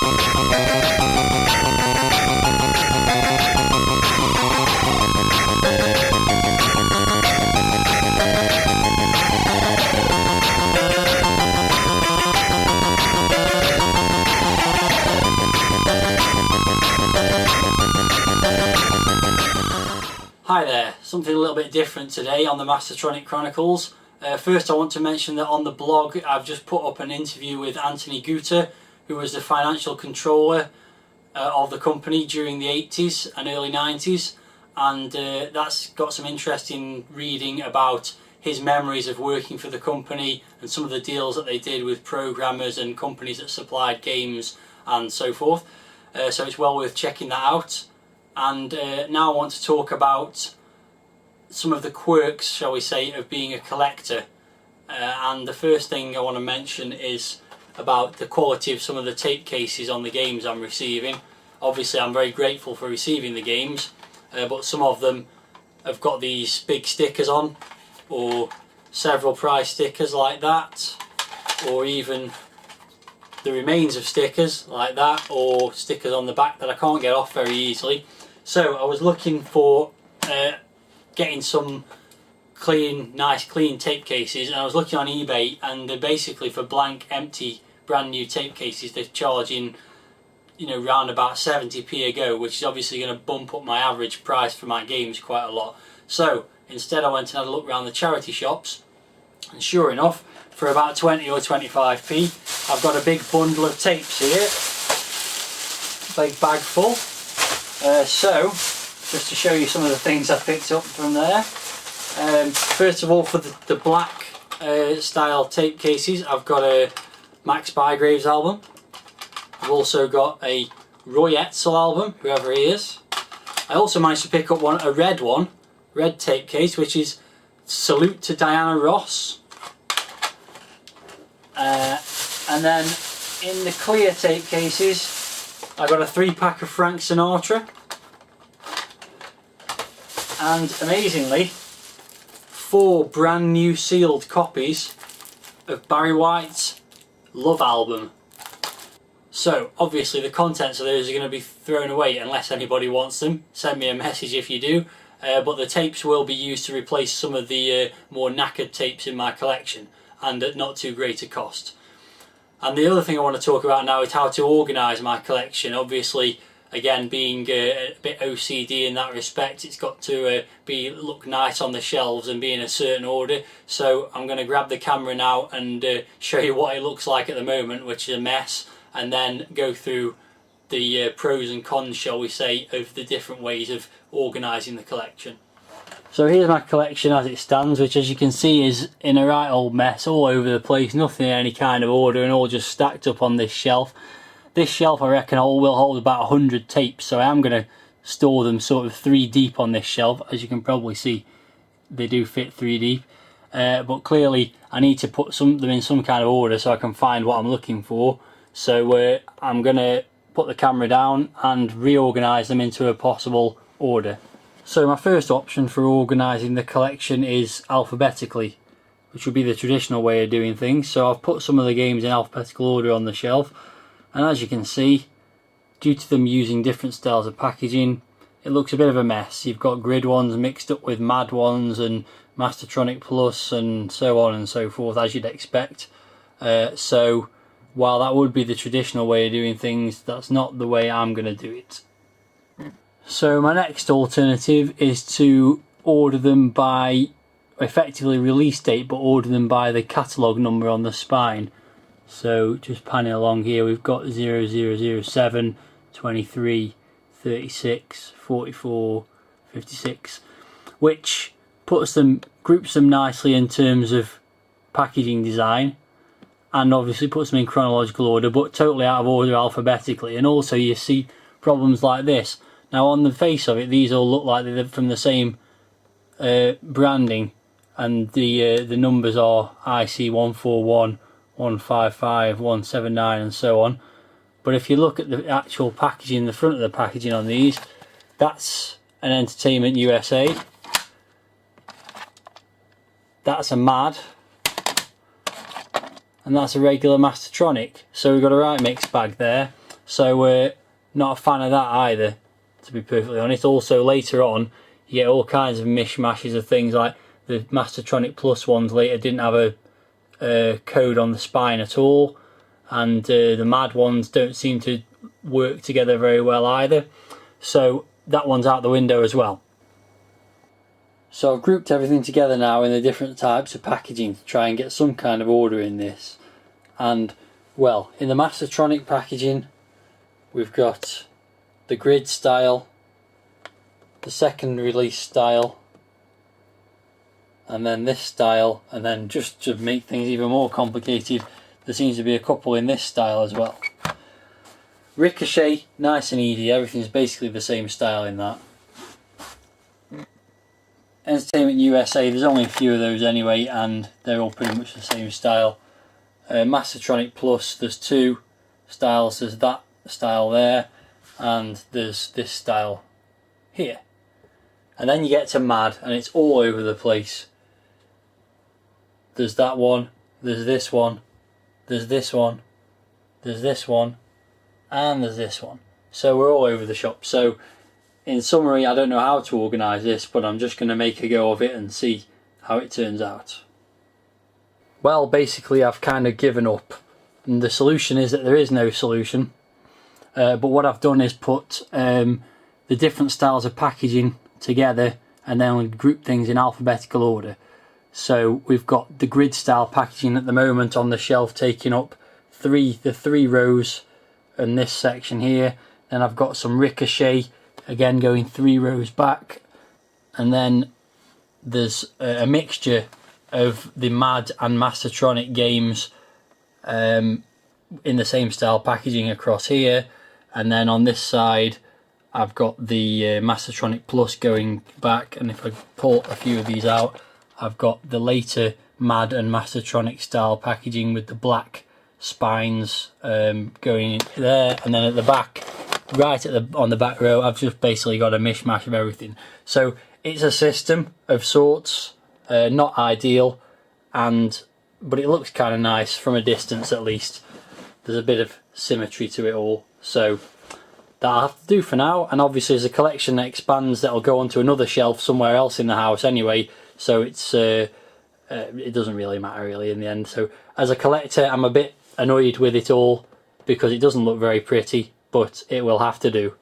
Hi there, something a little bit different today on the Mastertronic Chronicles. First I want to mention that on the blog I've just put up an interview with Anthony Guter, who was the financial controller of the company during the 80s and early 90s, and that's got some interesting reading about his memories of working for the company and some of the deals that they did with programmers and companies that supplied games and so forth. So it's well worth checking that out. And now I want to talk about some of the quirks, shall we say, of being a collector. And the first thing I want to mention is about the quality of some of the tape cases on the games I'm receiving. Obviously I'm very grateful for receiving the games, but some of them have got these big stickers on, or several price stickers like that, or even the remains of stickers like that, or stickers on the back that I can't get off very easily. So I was looking for getting some nice clean tape cases, and I was looking on eBay, and they're basically, for blank empty brand new tape cases, they're charging, you know, round about 70p a go, which is obviously going to bump up my average price for my games quite a lot. So instead I went and had a look around the charity shops, and sure enough, for about 20 or 25p I've got a big bundle of tapes here, big bag full. So just to show you some of the things I picked up from there, first of all, for the black style tape cases, I've got a Max Bygraves album. I've also got a Roy Etzel album, whoever he is. I also managed to pick up a red tape case, which is Salute to Diana Ross. And then in the clear tape cases, I got a 3-pack of Frank Sinatra, and amazingly 4 brand new sealed copies of Barry White's Love album. So obviously the contents of those are going to be thrown away unless anybody wants them. Send me a message if you do, but the tapes will be used to replace some of the more knackered tapes in my collection, and at not too great a cost. And the other thing I want to talk about now is how to organise my collection. Obviously, again, being a bit OCD in that respect, it's got to look nice on the shelves and be in a certain order. So I'm going to grab the camera now and show you what it looks like at the moment, which is a mess, and then go through the pros and cons, shall we say, of the different ways of organising the collection. So here's my collection as it stands, which, as you can see, is in a right old mess all over the place, nothing in any kind of order, and all just stacked up on this shelf. This shelf, I reckon, will hold about 100 tapes, so I am going to store them sort of 3 deep on this shelf. As you can probably see, they do fit 3 deep, but clearly I need to put them in some kind of order so I can find what I'm looking for. So I'm going to put the camera down and reorganise them into a possible order. So my first option for organising the collection is alphabetically, which would be the traditional way of doing things. So I've put some of the games in alphabetical order on the shelf, and as you can see, due to them using different styles of packaging, it looks a bit of a mess. You've got grid ones mixed up with MAD ones and Mastertronic Plus and so on and so forth, as you'd expect. So while that would be the traditional way of doing things, that's not the way I'm going to do it. So my next alternative is to order them by effectively release date, but order them by the catalogue number on the spine. So just panning along here, we've got 0007, 23, 36, 44, 56, which groups them nicely in terms of packaging design, and obviously puts them in chronological order, but totally out of order alphabetically. And also you see problems like this. Now on the face of it, these all look like they're from the same branding, and the numbers are IC 141, 155, 179 and so on. But if you look at the actual packaging, the front of the packaging on these, that's an Entertainment USA, that's a MAD, and that's a regular Mastertronic. So we've got a right mixed bag there. So not a fan of that either, to be perfectly honest. Also later on you get all kinds of mishmashes of things, like the Mastertronic Plus ones later didn't have a code on the spine at all, and the Mad ones don't seem to work together very well either, so that one's out the window as well. So I've grouped everything together now in the different types of packaging to try and get some kind of order in this. And well, in the Mastertronic packaging we've got the grid style, the second release style, and then this style, and then just to make things even more complicated, there seems to be a couple in this style as well. Ricochet, nice and easy, everything's basically the same style in that. Entertainment USA, there's only a few of those anyway, and they're all pretty much the same style. Mastertronic Plus, there's two styles, there's that style there, and there's this style here. And then you get to Mad, and it's all over the place. There's that one, there's this one, there's this one, there's this one, and there's this one. So we're all over the shop. So in summary, I don't know how to organise this, but I'm just going to make a go of it and see how it turns out. Well, basically I've kind of given up, and the solution is that there is no solution. But what I've done is put the different styles of packaging together and then group things in alphabetical order. So we've got the grid style packaging at the moment on the shelf, taking up the three rows in this section here. Then I've got some Ricochet, again going 3 rows back, and then there's a mixture of the Mad and Mastertronic games in the same style packaging across here. And then on this side I've got the Mastertronic Plus going back, and if I pull a few of these out, I've got the later Mad and Mastertronic style packaging with the black spines going there, and then at the back, right on the back row, I've just basically got a mishmash of everything. So it's a system of sorts, not ideal, but it looks kind of nice from a distance at least. There's a bit of symmetry to it all, so that'll have to do for now. And obviously as the collection expands, that'll go onto another shelf somewhere else in the house anyway, so it's it doesn't really matter really in the end. So as a collector, I'm a bit annoyed with it all because it doesn't look very pretty, but it will have to do.